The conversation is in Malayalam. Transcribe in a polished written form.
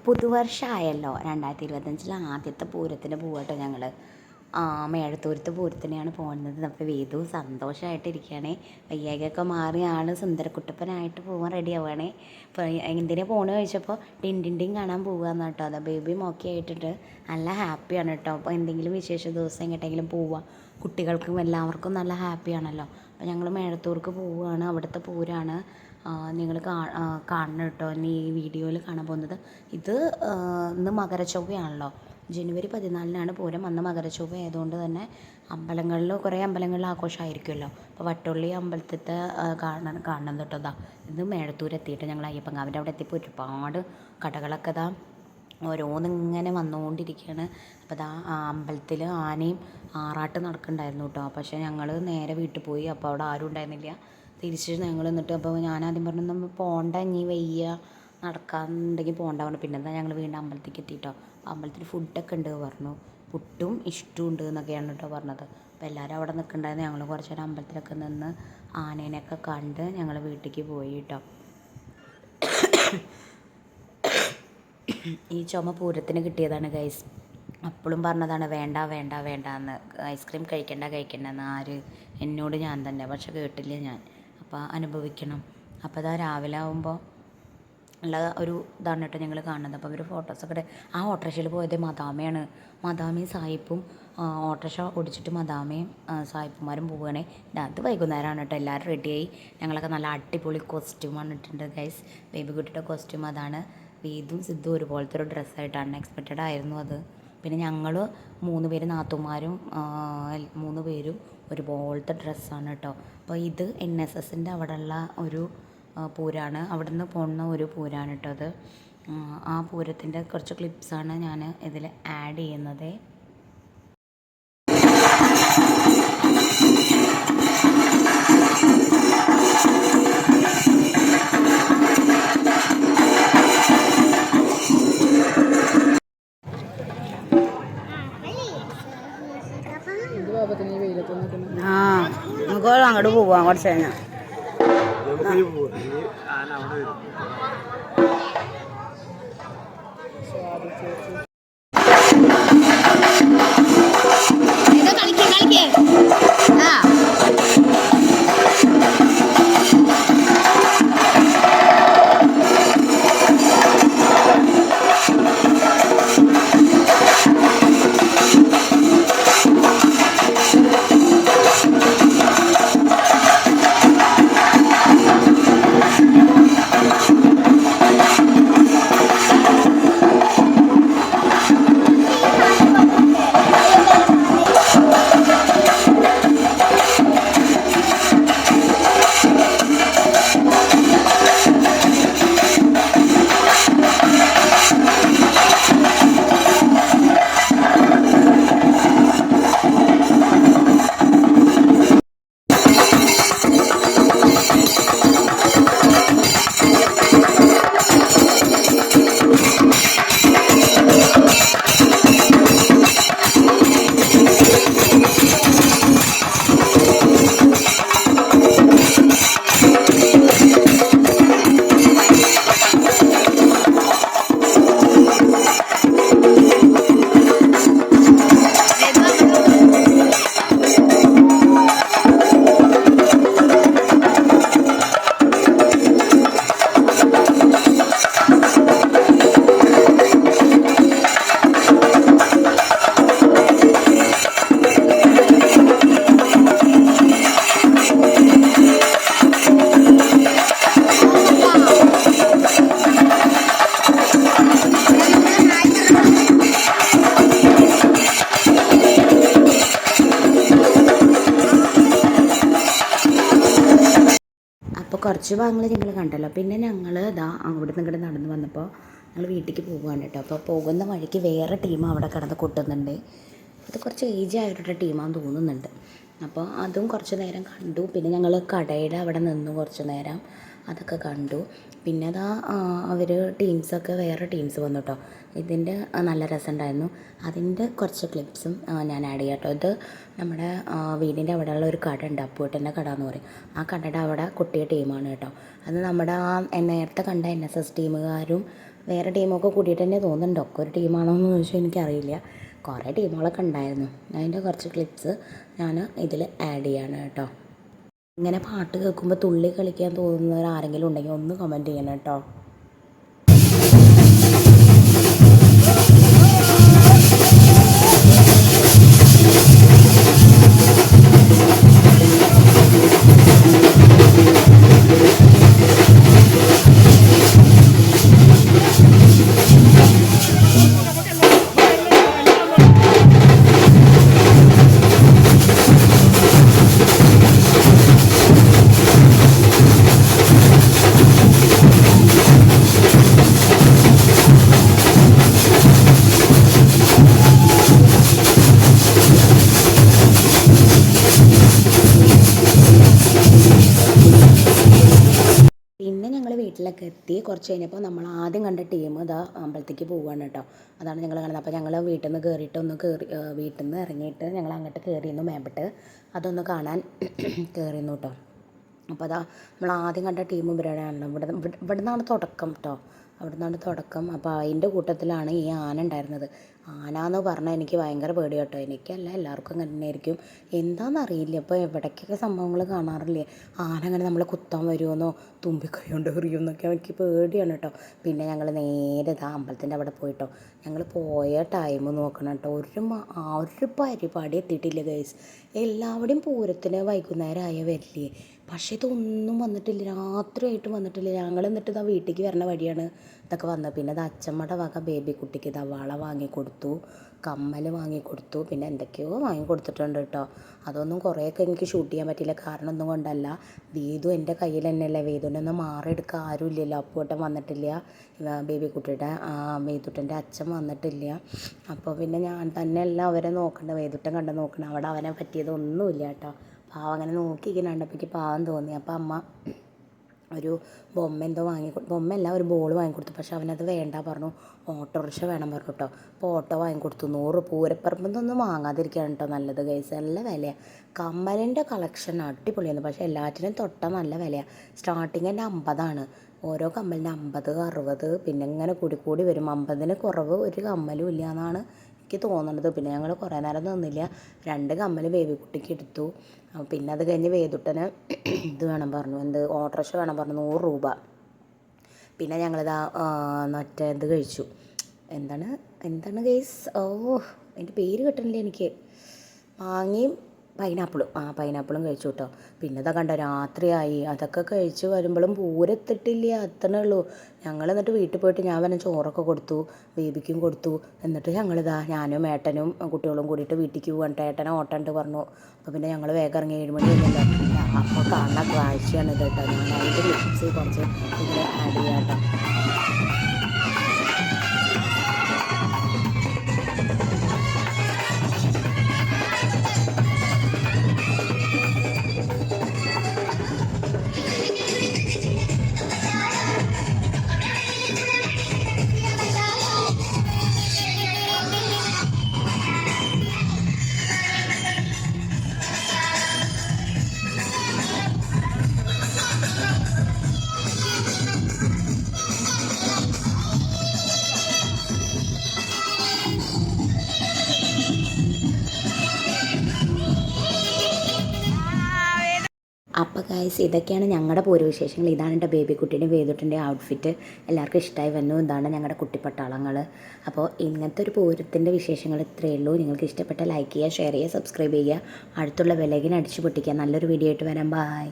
പുതുവർഷമായല്ലോ 2025 ആദ്യത്തെ പൂരത്തിന് പോവാട്ടോ ഞങ്ങൾ. മേഴത്തൂരത്തെ പൂരത്തിനെയാണ് പോകുന്നത്. അപ്പോൾ വേദു സന്തോഷമായിട്ടിരിക്കുകയാണേ. വയ്യായ്കയൊക്കെ മാറി ആൾ സുന്ദരക്കുട്ടപ്പനായിട്ട് പോകാൻ റെഡി ആവുകയാണേ. അപ്പോൾ എന്തിനാണ് പോകണമെന്ന് ചോദിച്ചപ്പോൾ ടിൻ കാണാൻ പോവുകയെന്ന് കേട്ടോ. അതാ ബേബിയും ഒക്കെ ആയിട്ടിട്ട് നല്ല ഹാപ്പിയാണ് കേട്ടോ. അപ്പോൾ എന്തെങ്കിലും വിശേഷ ദിവസം എങ്ങോട്ടെങ്കിലും പോവുക, കുട്ടികൾക്കും എല്ലാവർക്കും നല്ല ഹാപ്പിയാണല്ലോ. അപ്പോൾ ഞങ്ങൾ മേഴത്തൂർക്ക് പോവുകയാണ്. അവിടുത്തെ പൂരമാണ് നിങ്ങൾ കാണണം കേട്ടോ. ഇനി ഈ വീഡിയോയിൽ കാണാൻ പോകുന്നത് ഇത് ഇന്ന് മകരച്ചൊവ്വയാണല്ലോ. ജനുവരി 14 പൂരം. അന്ന് മകരച്ചൊവ്വ ആയതുകൊണ്ട് തന്നെ അമ്പലങ്ങളിൽ കുറേ അമ്പലങ്ങളിൽ ആഘോഷമായിരിക്കുമല്ലോ. അപ്പോൾ വട്ടൊള്ളി അമ്പലത്തിലത്തെ കാണണം കേട്ടോ. ഇതാ ഇന്ന് മേഴത്തൂരെത്തിയിട്ട് ഞങ്ങൾ അയ്യപ്പങ്കാവിൻ്റെ അവിടെ എത്തിയപ്പോൾ ഒരുപാട് കടകളൊക്കെ ഇതാ ഓരോന്നിങ്ങനെ വന്നുകൊണ്ടിരിക്കുകയാണ്. അപ്പോൾ ഇതാ അമ്പലത്തിൽ ആനയും ആറാട്ട് നടക്കുന്നുണ്ടായിരുന്നു കേട്ടോ. പക്ഷേ ഞങ്ങൾ നേരെ വീട്ടിൽ പോയി. അപ്പോൾ അവിടെ ആരും ഉണ്ടായിരുന്നില്ല. തിരിച്ച് ഞങ്ങൾ എന്നിട്ട് അപ്പോൾ ഞാനാദ്യം പറഞ്ഞു നമ്മൾ പോകണ്ട, ഇനി വയ്യ, നടക്കാനുണ്ടെങ്കിൽ പോകണ്ട പറഞ്ഞു. പിന്നെ എന്താ ഞങ്ങൾ വീണ്ടും അമ്പലത്തേക്ക് എത്തിയിട്ടോ. അമ്പലത്തിൽ ഫുഡൊക്കെ ഉണ്ട് പറഞ്ഞു. പുട്ടും ഇഷ്ടവും ഉണ്ട് എന്നൊക്കെയാണ് കേട്ടോ പറഞ്ഞത്. അപ്പോൾ എല്ലാവരും അവിടെ നിൽക്കുന്നുണ്ടായിരുന്നു. ഞങ്ങൾ കുറച്ച് നേരം അമ്പലത്തിലൊക്കെ നിന്ന് ആനേനെയൊക്കെ കണ്ട് ഞങ്ങൾ വീട്ടിലേക്ക് പോയി കേട്ടോ. ഈ ചുമ പൂരത്തിന് കിട്ടിയതാണ് ഗൈസ്. അപ്പോഴും പറഞ്ഞതാണ് വേണ്ട വേണ്ട വേണ്ട എന്ന്, ഐസ്ക്രീം കഴിക്കണ്ടെന്ന് എന്നോട് ഞാൻ തന്നെ. പക്ഷെ കേട്ടില്ല ഞാൻ. അപ്പോൾ അനുഭവിക്കണം. അപ്പോൾ അതാ രാവിലെ ആകുമ്പോൾ ഉള്ള ഒരു ഇതാണ് കേട്ടോ ഞങ്ങൾ കാണുന്നത്. അപ്പോൾ അവർ ഫോട്ടോസൊക്കെ ആ ഓട്ടോറിക്ഷയിൽ പോയത് മദാമയാണ്. മദാമയും സായിപ്പും ഓട്ടോറിക്ഷ ഓടിച്ചിട്ട് മദാമയും സായിപ്പുമാരും പോവുകയാണേ. അത് വൈകുന്നേരമാണ് കേട്ടോ. എല്ലാവരും റെഡിയായി. ഞങ്ങളൊക്കെ നല്ല അടിപൊളി കോസ്റ്റ്യൂമാണ് ഇട്ടിട്ടുണ്ട് ഗൈസ്. ബേബി കുട്ടിയുടെ കോസ്റ്റ്യൂം അതാണ്. വേദും സിദ്ധും ഒരുപോലത്തെ ഒരു ഡ്രസ്സായിട്ട് അൺഎക്സ്പെക്റ്റഡ് ആയിരുന്നു അത്. പിന്നെ ഞങ്ങൾ 3 പേര് നാത്തുമാരും 3 പേരും ഒരുപോലത്തെ ഡ്രസ്സാണ് കേട്ടോ. അപ്പോൾ ഇത് NSSൻ്റെ അവിടെയുള്ള ഒരു പൂരമാണ്. അവിടെ നിന്ന് പോകുന്ന ഒരു പൂരമാണ് കേട്ടോ അത്. ആ പൂരത്തിൻ്റെ കുറച്ച് ക്ലിപ്സാണ് ഞാൻ ഇതിൽ ആഡ് ചെയ്യുന്നത്. നമുക്ക് അങ്ങോട്ട് പോവാം കുറച്ച് കഴിഞ്ഞാൽ. അപ്പോൾ കുറച്ച് ഭാഗങ്ങൾ ഞങ്ങൾ കണ്ടല്ലോ. പിന്നെ ഞങ്ങൾ ഇതാ അവിടെ നിന്ന് ഇങ്ങോട്ട് നടന്ന് വന്നപ്പോൾ ഞങ്ങൾ വീട്ടിലേക്ക് പോകുകയാണ് കേട്ടോ. അപ്പോൾ പോകുന്ന വഴിക്ക് വേറെ ടീം അവിടെ കിടന്ന് കൊട്ടുന്നുണ്ട്. അത് കുറച്ച് ഏജ് ആയിട്ടുള്ള ടീമാണെന്ന് തോന്നുന്നുണ്ട്. അപ്പോൾ അതും കുറച്ച് നേരം കണ്ടു. പിന്നെ ഞങ്ങൾ കടയുടെ അവിടെ നിന്നു കുറച്ച് നേരം, അതൊക്കെ കണ്ടു. പിന്നെ അതാ അവർ ടീംസൊക്കെ വേറെ ടീംസ് വന്നു കേട്ടോ. ഇതിൻ്റെ നല്ല രസമുണ്ടായിരുന്നു. അതിൻ്റെ കുറച്ച് ക്ലിപ്സും ഞാൻ ആഡ് ചെയ്യാം കേട്ടോ. ഇത് നമ്മുടെ വീടിൻ്റെ അവിടെയുള്ള ഒരു കട ഉണ്ട്, അപ്പൂട്ടൻ്റെ കട എന്ന് പറയും. ആ കടയുടെ അവിടെ കുട്ടിയ ടീമാണ് കേട്ടോ. അത് നമ്മുടെ നേരത്തെ കണ്ട NSS ടീമുകാരും വേറെ ടീമൊക്കെ കൂടിയിട്ട് തന്നെ തോന്നുന്നുണ്ട്. ഒക്കെ ഒരു ടീമാണോ എന്ന് ചോദിച്ചാൽ എനിക്കറിയില്ല. കുറേ ടീമുകളൊക്കെ ഉണ്ടായിരുന്നു. അതിൻ്റെ കുറച്ച് ക്ലിപ്സ് ഞാൻ ഇതിൽ ആഡ് ചെയ്യാണ് കേട്ടോ. ഇങ്ങനെ പാട്ട് കേൾക്കുമ്പോൾ തുള്ളി കളിക്കാൻ തോന്നുന്നവർ ആരെങ്കിലും ഉണ്ടെങ്കിൽ ഒന്ന് കമൻറ്റ് ചെയ്യണം കേട്ടോ. പിന്നെ ഞങ്ങൾ വീട്ടിലൊക്കെ എത്തി. കുറച്ച് കഴിഞ്ഞപ്പോൾ നമ്മൾ ആദ്യം കണ്ട ടീം ഇതാ അമ്പലത്തേക്ക് പോവുകയാണ് കേട്ടോ. അതാണ് ഞങ്ങൾ കാണുന്നത്. അപ്പോൾ ഞങ്ങൾ വീട്ടിൽ നിന്ന് കയറിയിട്ട് വീട്ടിൽ നിന്ന് ഇറങ്ങിയിട്ട് ഞങ്ങൾ അങ്ങോട്ട് കയറിയിരുന്നു മേപ്പിട്ട്. അതൊന്ന് കാണാൻ കയറിയിരുന്നു കേട്ടോ. അപ്പോൾ അതാ നമ്മൾ ആദ്യം കണ്ട ടീം ഇവരാണല്ലോ. ഇവിടെ നിന്നാണ് തുടക്കം കേട്ടോ. അവിടെ നിന്നാണ് തുടക്കം. അപ്പോൾ അതിൻ്റെ കൂട്ടത്തിലാണ് ഈ ആന ഉണ്ടായിരുന്നത്. ആന എന്ന് പറഞ്ഞാൽ എനിക്ക് ഭയങ്കര പേടി കേട്ടോ. എനിക്കല്ല, എല്ലാവർക്കും അങ്ങനെ തന്നെയായിരിക്കും. എന്താണെന്നറിയില്ല. ഇപ്പോൾ എവിടേക്കൊക്കെ സംഭവങ്ങൾ കാണാറില്ലേ, ആന അങ്ങനെ നമ്മളെ കുത്താൻ വരുമെന്നോ തുമ്പിക്കൈ കൊണ്ട് എറിയുമെന്നൊക്കെ എനിക്ക് പേടിയാണ് കേട്ടോ. പിന്നെ ഞങ്ങൾ നേരെ ഇതാ അമ്പലത്തിൻ്റെ അവിടെ പോയിട്ടോ. ഞങ്ങൾ പോയ ടൈം നോക്കണം കേട്ടോ. ഒരു പരിപാടി എത്തിയിട്ടില്ല ഗൈസ്. എല്ലാവരുടെയും പൂരത്തിന് വൈകുന്നേരമായ വരില്ലേ, പക്ഷേ ഇതൊന്നും വന്നിട്ടില്ല. രാത്രിയായിട്ട് വന്നിട്ടില്ല. ഞങ്ങൾ എന്നിട്ട് ഇതാ വീട്ടിലേക്ക് വരുന്ന വഴിയാണ് ഇതൊക്കെ വന്നത്. പിന്നെ ഇത് അച്ചമ്മയുടെ വക ബേബി കുട്ടിക്ക് ഇതാ വള വാങ്ങിക്കൊടുത്തു, കമ്മൽ വാങ്ങിക്കൊടുത്തു, പിന്നെ എന്തൊക്കെയോ വാങ്ങിക്കൊടുത്തിട്ടുണ്ട് കേട്ടോ. അതൊന്നും കുറേയൊക്കെ എനിക്ക് ഷൂട്ട് ചെയ്യാൻ പറ്റിയില്ല. കാരണം ഒന്നും കൊണ്ടല്ല, വേദു എൻ്റെ കയ്യിൽ തന്നെയല്ലേ. വേദുവിനെ ഒന്ന് മാറിയെടുക്കാൻ ആരും ഇല്ലല്ലോ. അപ്പൂട്ടൻ വന്നിട്ടില്ല, ബേബി കുട്ടിയുടെ വേദുട്ടൻ്റെ അച്ഛൻ വന്നിട്ടില്ല. അപ്പോൾ പിന്നെ ഞാൻ തന്നെയല്ല അവരെ നോക്കേണ്ടത്. വേദുട്ടൻ കണ്ട് നോക്കണം. അവിടെ അവനെ പറ്റിയതൊന്നുമില്ല കേട്ടോ. പാവം അങ്ങനെ നോക്കിയിരിക്കുന്ന കണ്ടപ്പോഴേക്ക് പാവം തോന്നി. അപ്പോൾ അമ്മ ഒരു ബൊമ്മയല്ല, ഒരു ബോൾ വാങ്ങിക്കൊടുത്തു. പക്ഷെ അവനത് വേണ്ട പറഞ്ഞു. ഓട്ടോറിക്ഷ വേണം പറഞ്ഞു കേട്ടോ. അപ്പോൾ ഓട്ടോ വാങ്ങിക്കൊടുത്തു. 100 പൂരപ്പറമ്പൊന്നും വാങ്ങാതിരിക്കുകയാണ് കേട്ടോ നല്ലത് ഗൈസ്. നല്ല വിലയാണ്. കമ്മലിൻ്റെ കളക്ഷൻ അടിപൊളിയാണ്. പക്ഷേ എല്ലാറ്റിനും തൊട്ടാൽ നല്ല വിലയാണ്. സ്റ്റാർട്ടിങ് തന്നെ 50 ഓരോ കമ്മലിന് 50, 60, പിന്നെ ഇങ്ങനെ കൂടി വരും. 50 കുറവ് ഒരു കമ്മലും ഇല്ല എന്നാണ് എനിക്ക് തോന്നുന്നത്. പിന്നെ ഞങ്ങൾ കുറേ നേരം നിന്നില്ല. 2 കമ്മൽ ബേബി കുട്ടിക്ക് എടുത്തു. പിന്നെ അത് കഴിഞ്ഞ് വേദുട്ടന് ഇത് വേണം പറഞ്ഞു, ഓട്ടോറിക്ഷ വേണം പറഞ്ഞു, 100 രൂപ. പിന്നെ ഞങ്ങളിതാ മറ്റേ ഇത് കഴിച്ചു. എന്താണ് ഗൈസ്, അതിൻ്റെ പേര് കിട്ടണില്ല എനിക്ക്. മാങ്ങയും പൈനാപ്പിളും കഴിച്ചു കേട്ടോ. പിന്നെ ഇതാ കണ്ടോ രാത്രിയായി. അതൊക്കെ കഴിച്ച് വരുമ്പോഴും പൂരെത്തിട്ടില്ല, അത്രേ ഉള്ളൂ. ഞങ്ങൾ എന്നിട്ട് വീട്ടിൽ പോയിട്ട് ഞാൻ വല്ല ചോറൊക്കെ കൊടുത്തു, ബേബിക്കും കൊടുത്ു. എന്നിട്ട് ഞാനും ഏട്ടനും കുട്ടികളും കൂടിയിട്ട് വീട്ടിലേക്ക് പോകാൻ ഏട്ടനെ ഓട്ടണ്ട് പറഞ്ഞു. അപ്പോൾ പിന്നെ ഞങ്ങൾ വേഗം ഇറങ്ങി 7 മണി കഴിഞ്ഞല്ലോ. അപ്പോൾ കാണുന്ന കാഴ്ചയാണ് ഇത് കേട്ടോ. ഞാൻ അതിൻ്റെ ലിപ്സ് കുറച്ച് ഇതിൽ ആഡ് ചെയ്യാം കേട്ടോ. അപ്പോൾ ഗൈസ് ഇതൊക്കെയാണ് ഞങ്ങളുടെ പൂരവിശേഷങ്ങൾ. ഇതാണ് എൻ്റെ ബേബി കുട്ടീൻ്റെ വേദുട്ടിൻ്റെ ഔട്ട്ഫിറ്റ്. എല്ലാവർക്കും ഇഷ്ടമായി വന്നു. ഇതാണ് ഞങ്ങളുടെ കുട്ടിപ്പട്ടാളങ്ങൾ. അപ്പോൾ ഇങ്ങനത്തെ ഒരു പൂരത്തിൻ്റെ വിശേഷങ്ങൾ ഇത്രയേ ഉള്ളൂ. നിങ്ങൾക്ക് ഇഷ്ടപ്പെട്ട ലൈക്ക് ചെയ്യുക, ഷെയർ ചെയ്യുക, സബ്സ്ക്രൈബ് ചെയ്യുക. അടുത്തുള്ള ബെല്ലൈക്കൻ അടിച്ചു പൊട്ടിക്കുക. നല്ലൊരു വീഡിയോ ആയിട്ട് വരാം. ബൈ.